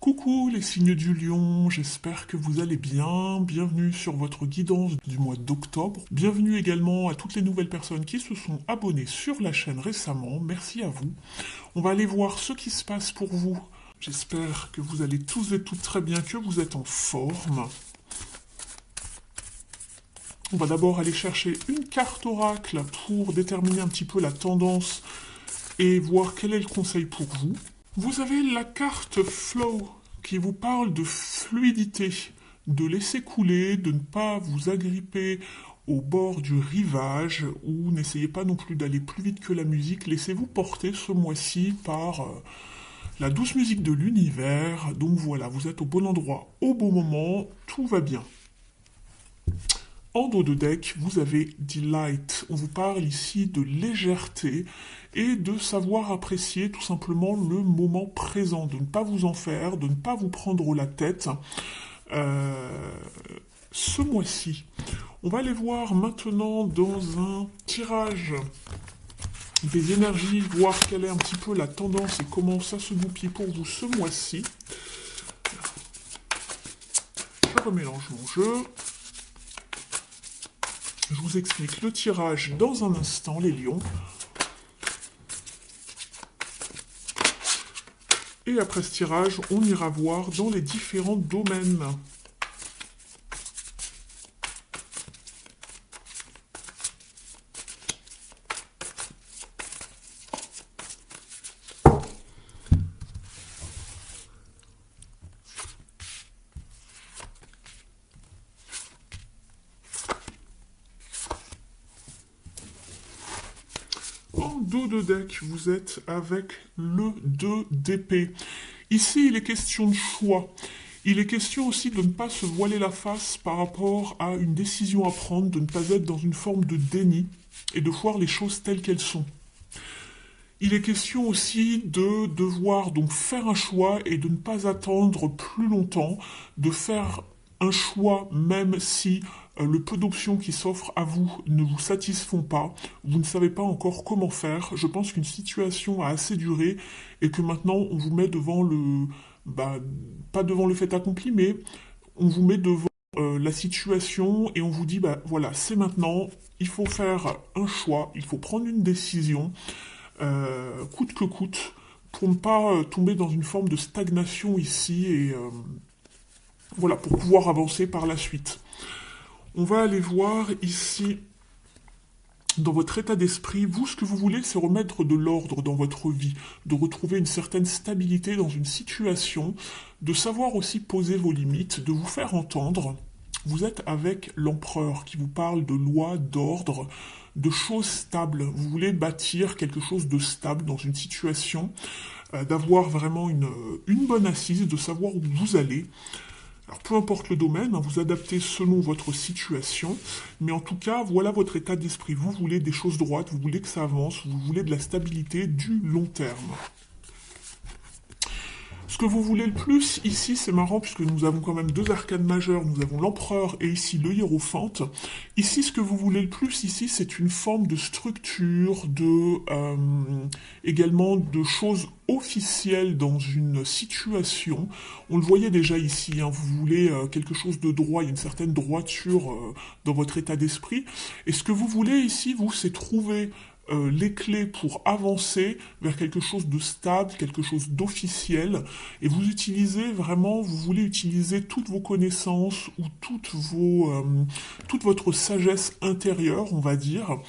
Coucou les signes du lion, j'espère que vous allez bien. Bienvenue sur votre guidance du mois d'octobre. Bienvenue également à toutes les nouvelles personnes qui se sont abonnées sur la chaîne récemment. Merci à vous. On va aller voir ce qui se passe pour vous. J'espère que vous allez tous et toutes très bien, que vous êtes en forme. On va d'abord aller chercher une carte oracle pour déterminer un petit peu la tendance et voir quel est le conseil pour vous. Vous avez la carte Flow qui vous parle de fluidité, de laisser couler, de ne pas vous agripper au bord du rivage ou n'essayez pas non plus d'aller plus vite que la musique. Laissez-vous porter ce mois-ci par la douce musique de l'univers. Donc voilà, vous êtes au bon endroit, au bon moment, tout va bien. En dos de deck, vous avez Delight. On vous parle ici de légèreté et de savoir apprécier tout simplement le moment présent, de ne pas vous en faire, de ne pas vous prendre la tête. Ce mois-ci, on va aller voir maintenant dans un tirage des énergies, voir quelle est un petit peu la tendance et comment ça se goupille pour vous ce mois-ci. Je remélange mon jeu. Je vous explique le tirage dans un instant, les lions. Et après ce tirage, on ira voir dans les différents domaines. En dos de deck, vous êtes avec le 2 d'épée. Ici, il est question de choix. Il est question aussi de ne pas se voiler la face par rapport à une décision à prendre, de ne pas être dans une forme de déni et de voir les choses telles qu'elles sont. Il est question aussi de devoir donc faire un choix et de ne pas attendre plus longtemps, de faire un choix même si le peu d'options qui s'offrent à vous ne vous satisfont pas, vous ne savez pas encore comment faire. Je pense qu'une situation a assez duré et que maintenant on vous met devant le... pas devant le fait accompli, mais on vous met devant la situation et on vous dit, voilà, c'est maintenant, il faut faire un choix, il faut prendre une décision, coûte que coûte, pour ne pas tomber dans une forme de stagnation ici et voilà, pour pouvoir avancer par la suite. On va aller voir ici, dans votre état d'esprit, vous, ce que vous voulez, c'est remettre de l'ordre dans votre vie, de retrouver une certaine stabilité dans une situation, de savoir aussi poser vos limites, de vous faire entendre. Vous êtes avec l'empereur qui vous parle de loi, d'ordre, de choses stables. Vous voulez bâtir quelque chose de stable dans une situation, d'avoir vraiment une bonne assise, de savoir où vous allez. Alors peu importe le domaine, vous adaptez selon votre situation, mais en tout cas, voilà votre état d'esprit. Vous voulez des choses droites, vous voulez que ça avance, vous voulez de la stabilité du long terme. Ce que vous voulez le plus, ici, c'est marrant, puisque nous avons quand même deux arcanes majeures, nous avons l'empereur et ici le hiérophante. Ici, ce que vous voulez le plus, ici, c'est une forme de structure, également de choses officielles dans une situation. On le voyait déjà ici, vous voulez quelque chose de droit, il y a une certaine droiture dans votre état d'esprit. Et ce que vous voulez ici, vous, c'est trouver les clés pour avancer vers quelque chose de stable, quelque chose d'officiel, et vous utilisez vraiment, vous voulez utiliser toutes vos connaissances ou toute votre sagesse intérieure, on va dire,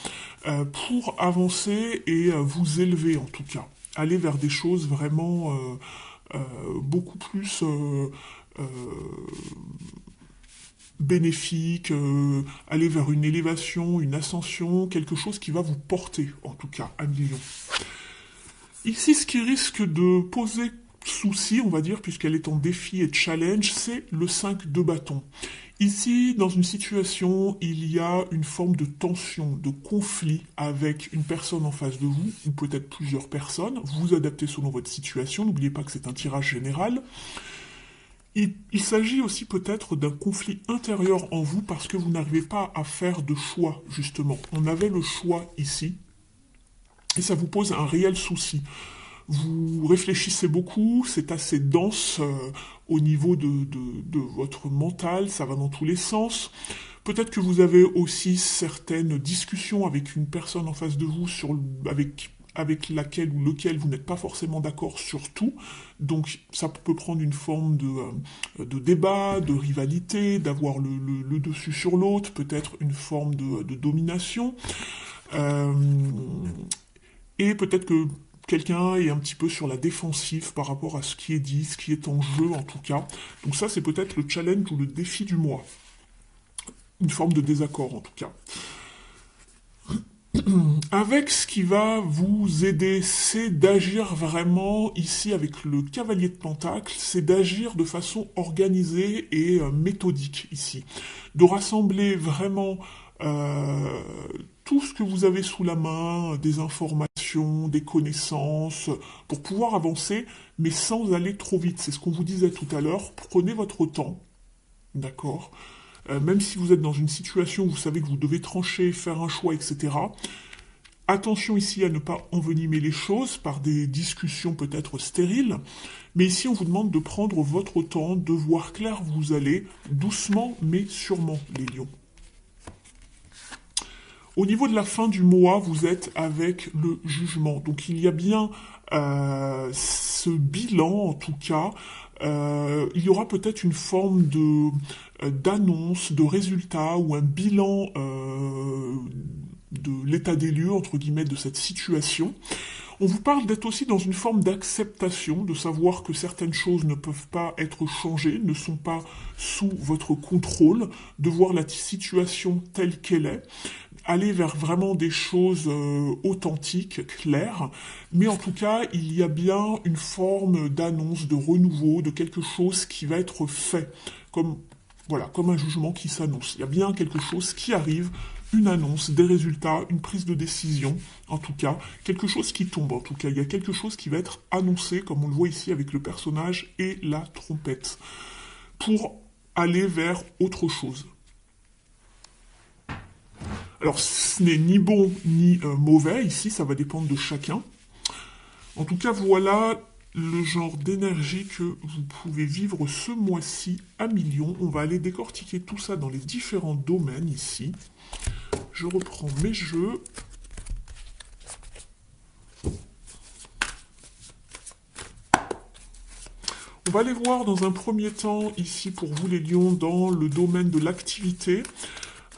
pour avancer et vous élever en tout cas. Aller vers des choses vraiment beaucoup plus bénéfique, aller vers une élévation, une ascension, quelque chose qui va vous porter, en tout cas, à millions. Ici, ce qui risque de poser souci, on va dire, puisqu'elle est en défi et challenge, c'est le 5 de bâton. Ici, dans une situation, il y a une forme de tension, de conflit avec une personne en face de vous, ou peut-être plusieurs personnes. Vous vous adaptez selon votre situation, n'oubliez pas que c'est un tirage général. Il s'agit aussi peut-être d'un conflit intérieur en vous parce que vous n'arrivez pas à faire de choix, justement. On avait le choix ici, et ça vous pose un réel souci. Vous réfléchissez beaucoup, c'est assez dense au niveau de votre mental, ça va dans tous les sens. Peut-être que vous avez aussi certaines discussions avec une personne en face de vous avec laquelle ou lequel vous n'êtes pas forcément d'accord sur tout. Donc ça peut prendre une forme de débat, de rivalité, d'avoir le dessus sur l'autre, peut-être une forme de domination. Euh, et peut-être que quelqu'un est un petit peu sur la défensive par rapport à ce qui est dit, ce qui est en jeu en tout cas. Donc ça c'est peut-être le challenge ou le défi du mois. Une forme de désaccord en tout cas. Avec ce qui va vous aider, c'est d'agir vraiment ici avec le cavalier de Pentacle, c'est d'agir de façon organisée et méthodique ici. De rassembler vraiment euh, tout ce que vous avez sous la main, des informations, des connaissances, pour pouvoir avancer, mais sans aller trop vite. C'est ce qu'on vous disait tout à l'heure, prenez votre temps, d'accord. Même si vous êtes dans une situation où vous savez que vous devez trancher, faire un choix, etc., attention ici à ne pas envenimer les choses par des discussions peut-être stériles, mais ici on vous demande de prendre votre temps, de voir clair où vous allez, doucement mais sûrement, les lions. Au niveau de la fin du mois, vous êtes avec le jugement. Donc il y a bien ce bilan, en tout cas. Il y aura peut-être une forme d'annonce, de résultat ou un bilan de l'état des lieux, entre guillemets, de cette situation. On vous parle d'être aussi dans une forme d'acceptation, de savoir que certaines choses ne peuvent pas être changées, ne sont pas sous votre contrôle, de voir la situation telle qu'elle est, aller vers vraiment des choses authentiques, claires, mais en tout cas, il y a bien une forme d'annonce, de renouveau, de quelque chose qui va être fait, comme, voilà, comme un jugement qui s'annonce. Il y a bien quelque chose qui arrive, une annonce, des résultats, une prise de décision, en tout cas, quelque chose qui tombe, en tout cas, il y a quelque chose qui va être annoncé, comme on le voit ici avec le personnage et la trompette, pour aller vers autre chose. Alors, ce n'est ni bon ni mauvais, ici, ça va dépendre de chacun. En tout cas, voilà le genre d'énergie que vous pouvez vivre ce mois-ci à millions. On va aller décortiquer tout ça dans les différents domaines ici. Je reprends mes jeux. On va aller voir dans un premier temps ici pour vous les lions dans le domaine de l'activité.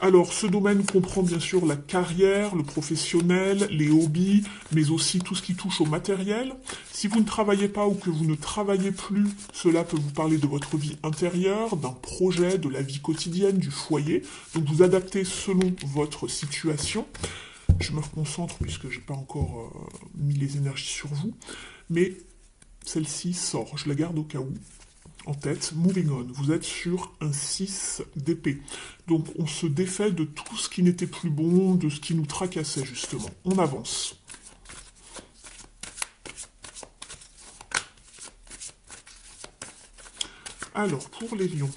Alors, ce domaine comprend bien sûr la carrière, le professionnel, les hobbies, mais aussi tout ce qui touche au matériel. Si vous ne travaillez pas ou que vous ne travaillez plus, cela peut vous parler de votre vie intérieure, d'un projet, de la vie quotidienne, du foyer. Donc, vous adaptez selon votre situation. Je me reconcentre puisque j'ai pas encore mis les énergies sur vous. Mais celle-ci sort, je la garde au cas où. En tête, moving on, vous êtes sur un 6 d'épée. Donc on se défait de tout ce qui n'était plus bon, de ce qui nous tracassait justement. On avance. Alors, pour les lions.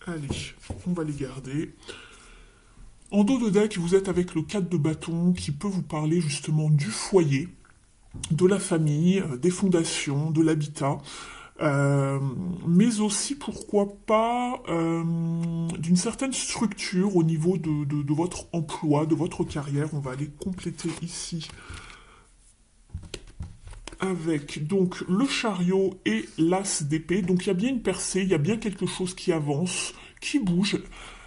Allez, on va les garder. En dos de deck, vous êtes avec le 4 de bâton qui peut vous parler justement du foyer, de la famille, des fondations, de l'habitat, mais aussi, pourquoi pas, d'une certaine structure au niveau de votre emploi, de votre carrière. On va aller compléter ici avec donc le chariot et l'as d'épée. Donc il y a bien une percée, il y a bien quelque chose qui avance, qui bouge.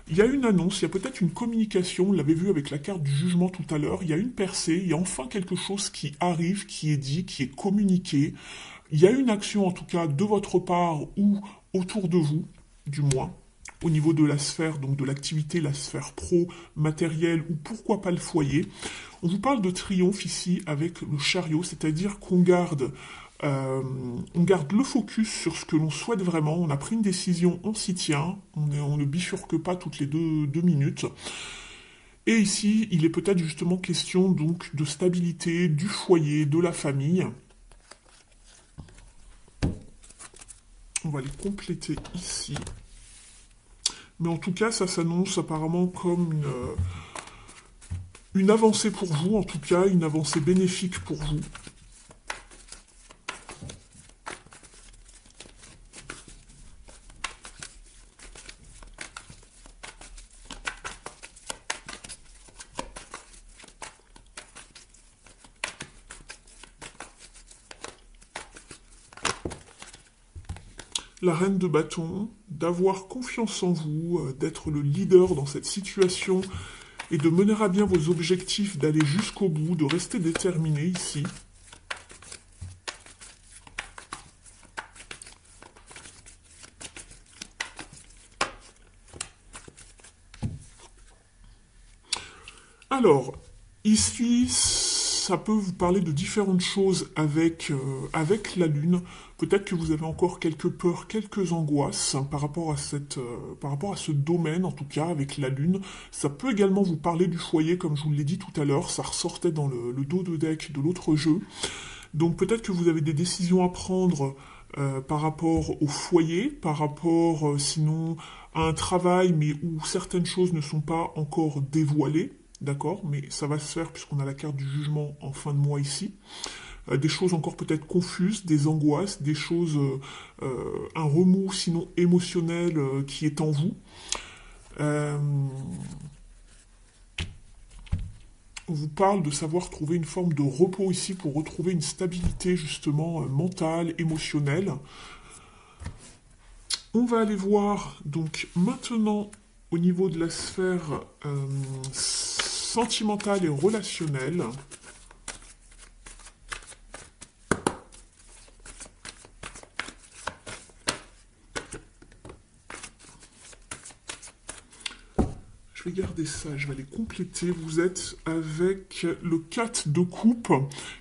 Il y a une annonce, il y a peut-être une communication, on l'avait vu avec la carte du jugement tout à l'heure, il y a une percée, il y a enfin quelque chose qui arrive, qui est dit, qui est communiqué. Il y a une action en tout cas de votre part ou autour de vous, du moins, au niveau de la sphère, donc de l'activité, la sphère pro, matérielle ou pourquoi pas le foyer. On vous parle de triomphe ici avec le chariot, c'est-à-dire qu'on garde On garde le focus sur ce que l'on souhaite vraiment. On a pris une décision, on s'y tient. On ne bifurque pas toutes les deux minutes. Et ici, il est peut-être justement question donc de stabilité du foyer, de la famille. On va les compléter ici. Mais en tout cas, ça s'annonce apparemment comme une avancée pour vous, en tout cas, une avancée bénéfique pour vous. La reine de bâton, d'avoir confiance en vous, d'être le leader dans cette situation et de mener à bien vos objectifs, d'aller jusqu'au bout, de rester déterminé ici. Alors, ici, ça peut vous parler de différentes choses avec la Lune. Peut-être que vous avez encore quelques peurs, quelques angoisses par rapport à ce domaine, en tout cas, avec la Lune. Ça peut également vous parler du foyer, comme je vous l'ai dit tout à l'heure. Ça ressortait dans le dos de deck de l'autre jeu. Donc peut-être que vous avez des décisions à prendre par rapport au foyer, par rapport sinon à un travail, mais où certaines choses ne sont pas encore dévoilées. D'accord, mais ça va se faire puisqu'on a la carte du jugement en fin de mois ici. Des choses encore peut-être confuses, des angoisses, des choses, un remous sinon émotionnel qui est en vous. On vous parle de savoir trouver une forme de repos ici pour retrouver une stabilité justement mentale, émotionnelle. On va aller voir donc maintenant au niveau de la sphère sentimentale et relationnelle. Je vais garder ça, je vais les compléter. Vous êtes avec le 4 de coupe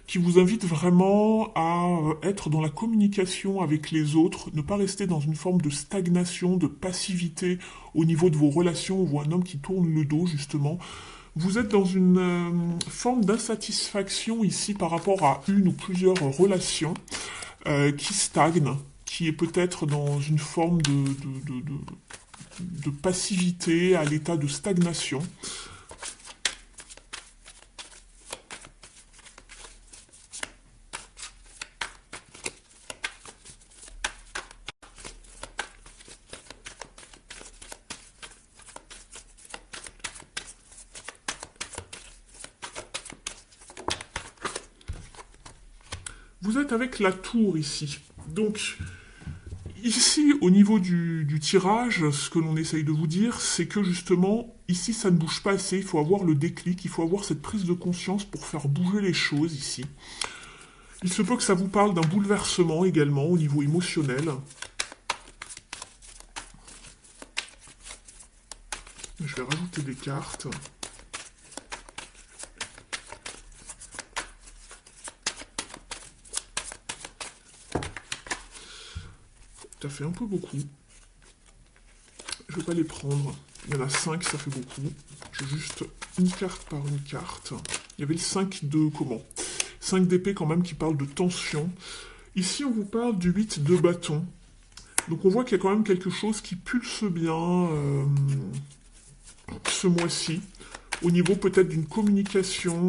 qui vous invite vraiment à être dans la communication avec les autres, ne pas rester dans une forme de stagnation, de passivité au niveau de vos relations. On voit un homme qui tourne le dos justement. Vous êtes dans une forme d'insatisfaction ici par rapport à une ou plusieurs relations qui stagnent, qui est peut-être dans une forme de passivité à l'état de stagnation. Vous êtes avec la tour ici. Donc, ici, au niveau du tirage, ce que l'on essaye de vous dire, c'est que justement, ici, ça ne bouge pas assez. Il faut avoir le déclic, il faut avoir cette prise de conscience pour faire bouger les choses ici. Il se peut que ça vous parle d'un bouleversement également au niveau émotionnel. Je vais rajouter des cartes. Ça fait un peu beaucoup. Je vais pas les prendre. Il y en a 5, ça fait beaucoup. Je vais juste une carte par une carte. Il y avait le 5 de comment 5 d'épée quand même qui parle de tension. Ici, on vous parle du 8 de bâton. Donc on voit qu'il y a quand même quelque chose qui pulse bien ce mois-ci. Au niveau peut-être d'une communication...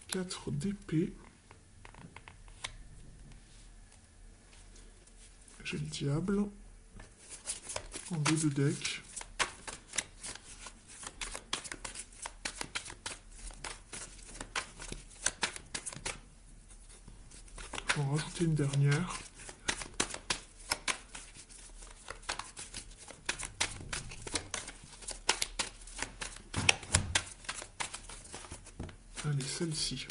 4 d'épée. J'ai le diable. En 2 de deck. Je vais en rajouter une dernière. Allez, celle-ci.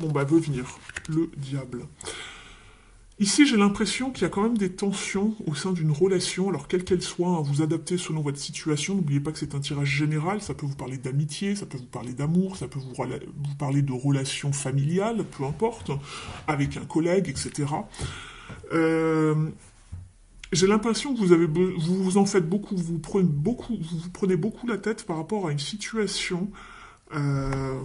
Bon, bah, veut venir. Le diable. Ici, j'ai l'impression qu'il y a quand même des tensions au sein d'une relation, alors quelle qu'elle soit, hein, vous adaptez selon votre situation. N'oubliez pas que c'est un tirage général, ça peut vous parler d'amitié, ça peut vous parler d'amour, ça peut vous parler de relations familiales, peu importe, avec un collègue, etc. Euh, j'ai l'impression que vous vous en faites beaucoup, vous vous prenez beaucoup la tête par rapport à une situation euh,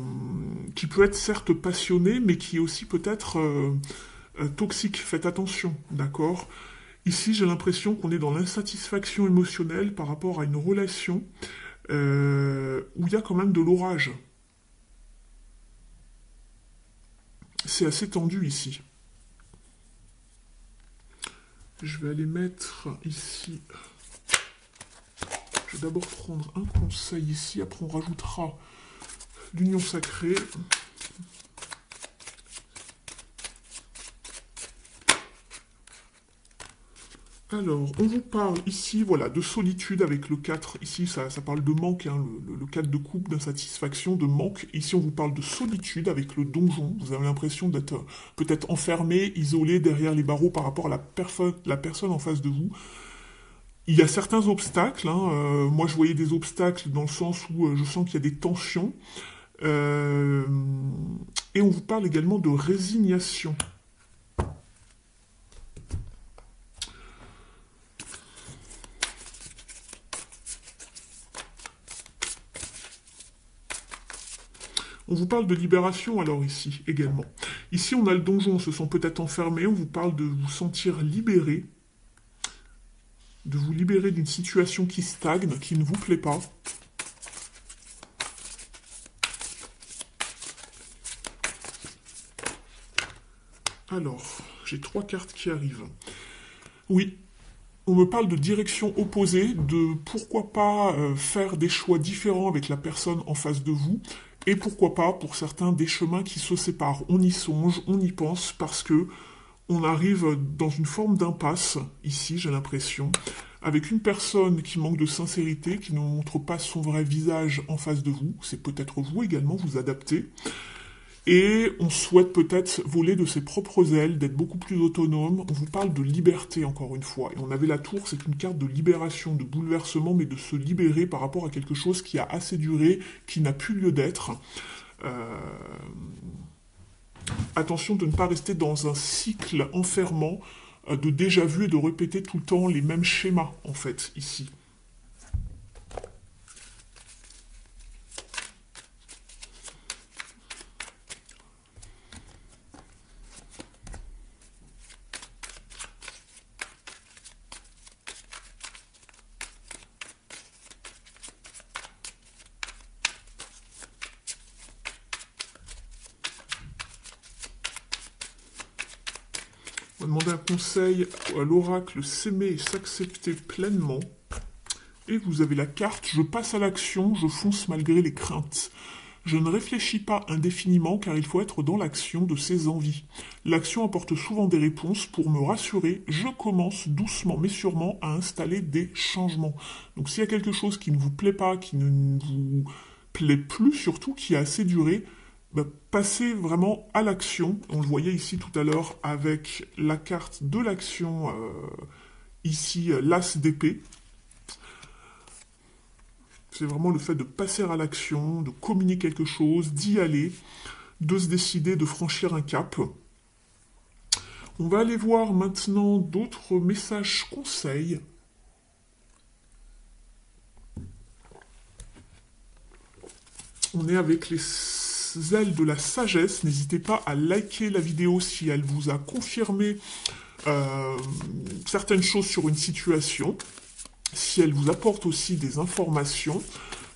qui peut être certes passionnée, mais qui est aussi peut-être toxique. Faites attention, d'accord? Ici, j'ai l'impression qu'on est dans l'insatisfaction émotionnelle par rapport à une relation où il y a quand même de l'orage. C'est assez tendu ici. Je vais aller mettre ici. Je vais d'abord prendre un conseil ici, après on rajoutera l'union sacrée. Alors, on vous parle ici, voilà, de solitude avec le 4. Ici, ça parle de manque, hein, le 4 de coupe, d'insatisfaction, de manque. Ici, on vous parle de solitude avec le donjon. Vous avez l'impression d'être peut-être enfermé, isolé derrière les barreaux par rapport à la personne en face de vous. Il y a certains obstacles. Hein, moi, je voyais des obstacles dans le sens où je sens qu'il y a des tensions. Euh, et on vous parle également de résignation. On vous parle de libération alors ici également. Ici on a le donjon, on se sent peut-être enfermé, on vous parle de vous sentir libéré, de vous libérer d'une situation qui stagne, qui ne vous plaît pas. Alors, j'ai 3 cartes qui arrivent. Oui, on me parle de direction opposée, de pourquoi pas faire des choix différents avec la personne en face de vous, et pourquoi pas, pour certains, des chemins qui se séparent. On y songe, on y pense, parce que on arrive dans une forme d'impasse, ici, j'ai l'impression, avec une personne qui manque de sincérité, qui ne montre pas son vrai visage en face de vous. C'est peut-être vous également, vous adapter. Et on souhaite peut-être voler de ses propres ailes, d'être beaucoup plus autonome. On vous parle de liberté, encore une fois. Et on avait la tour, c'est une carte de libération, de bouleversement, mais de se libérer par rapport à quelque chose qui a assez duré, qui n'a plus lieu d'être. Euh, Attention de ne pas rester dans un cycle enfermant de déjà vu et de répéter tout le temps les mêmes schémas, en fait, ici. On va demander un conseil à l'oracle s'aimer et s'accepter pleinement. Et vous avez la carte je passe à l'action, je fonce malgré les craintes. Je ne réfléchis pas indéfiniment car il faut être dans l'action de ses envies. L'action apporte souvent des réponses. Pour me rassurer, je commence doucement mais sûrement à installer des changements. Donc s'il y a quelque chose qui ne vous plaît pas, qui ne vous plaît plus surtout, qui a assez duré, bah, passez vraiment à l'action. On le voyait ici tout à l'heure avec la carte de l'action, ici l'as d'épée. C'est vraiment le fait de passer à l'action, de communiquer quelque chose, d'y aller, de se décider de franchir un cap. On va aller voir maintenant d'autres messages conseils. On est avec les ailes de la sagesse. N'hésitez pas à liker la vidéo si elle vous a confirmé certaines choses sur une situation. Si elle vous apporte aussi des informations,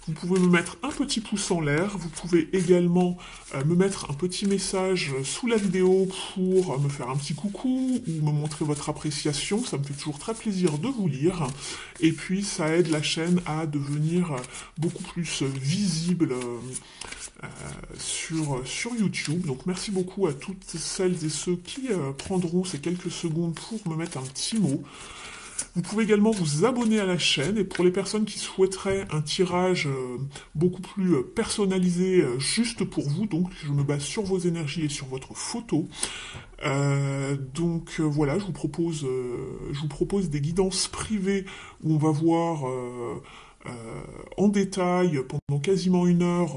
vous pouvez me mettre un petit pouce en l'air. Vous pouvez également me mettre un petit message sous la vidéo pour me faire un petit coucou ou me montrer votre appréciation. Ça me fait toujours très plaisir de vous lire. Et puis, ça aide la chaîne à devenir beaucoup plus visible sur YouTube. Donc, merci beaucoup à toutes celles et ceux qui prendront ces quelques secondes pour me mettre un petit mot. Vous pouvez également vous abonner à la chaîne et pour les personnes qui souhaiteraient un tirage beaucoup plus personnalisé juste pour vous, donc je me base sur vos énergies et sur votre photo. Voilà, je vous propose des guidances privées où on va voir en détail pendant quasiment une heure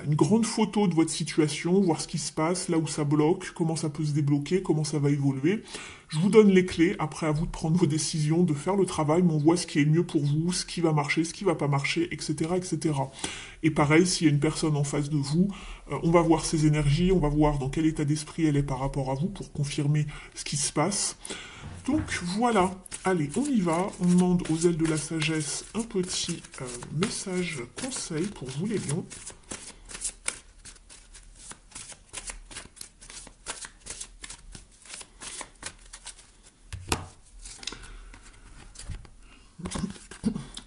une grande photo de votre situation, voir ce qui se passe, là où ça bloque, comment ça peut se débloquer, comment ça va évoluer. Je vous donne les clés, après à vous de prendre vos décisions, de faire le travail, mais on voit ce qui est mieux pour vous, ce qui va marcher, ce qui va pas marcher, etc. etc. Et pareil, s'il y a une personne en face de vous, on va voir ses énergies, on va voir dans quel état d'esprit elle est par rapport à vous pour confirmer ce qui se passe. Donc voilà, allez, on y va, on demande aux ailes de la sagesse un petit message conseil pour vous les lions.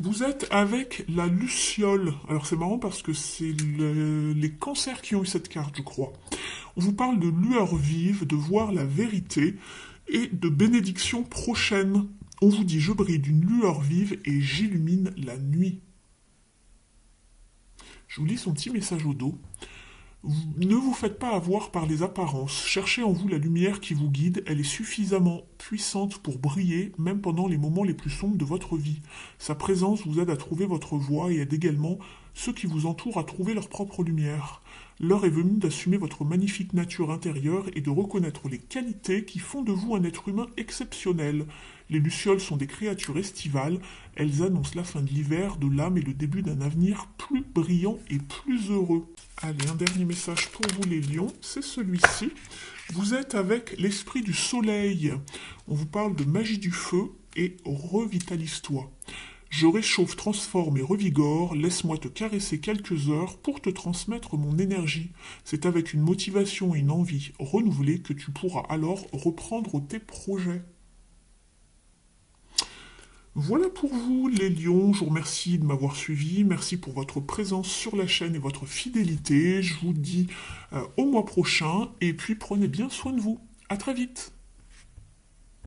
Vous êtes avec la Luciole. Alors c'est marrant parce que c'est les cancers qui ont eu cette carte, je crois. On vous parle de lueur vive, de voir la vérité et de bénédiction prochaine. On vous dit je brille d'une lueur vive et j'illumine la nuit. Je vous lis son petit message au dos. Ne vous faites pas avoir par les apparences. Cherchez en vous la lumière qui vous guide. Elle est suffisamment puissante pour briller, même pendant les moments les plus sombres de votre vie. Sa présence vous aide à trouver votre voie et aide également ceux qui vous entourent à trouver leur propre lumière. L'heure est venue d'assumer votre magnifique nature intérieure et de reconnaître les qualités qui font de vous un être humain exceptionnel. Les lucioles sont des créatures estivales. Elles annoncent la fin de l'hiver, de l'âme et le début d'un avenir plus brillant et plus heureux. Allez, un dernier message pour vous les lions, c'est celui-ci. Vous êtes avec l'esprit du soleil. On vous parle de magie du feu et revitalise-toi. Je réchauffe, transforme et revigore, laisse-moi te caresser quelques heures pour te transmettre mon énergie. C'est avec une motivation et une envie renouvelée que tu pourras alors reprendre tes projets. Voilà pour vous les lions, je vous remercie de m'avoir suivi, merci pour votre présence sur la chaîne et votre fidélité, je vous dis au mois prochain et puis prenez bien soin de vous. À très vite.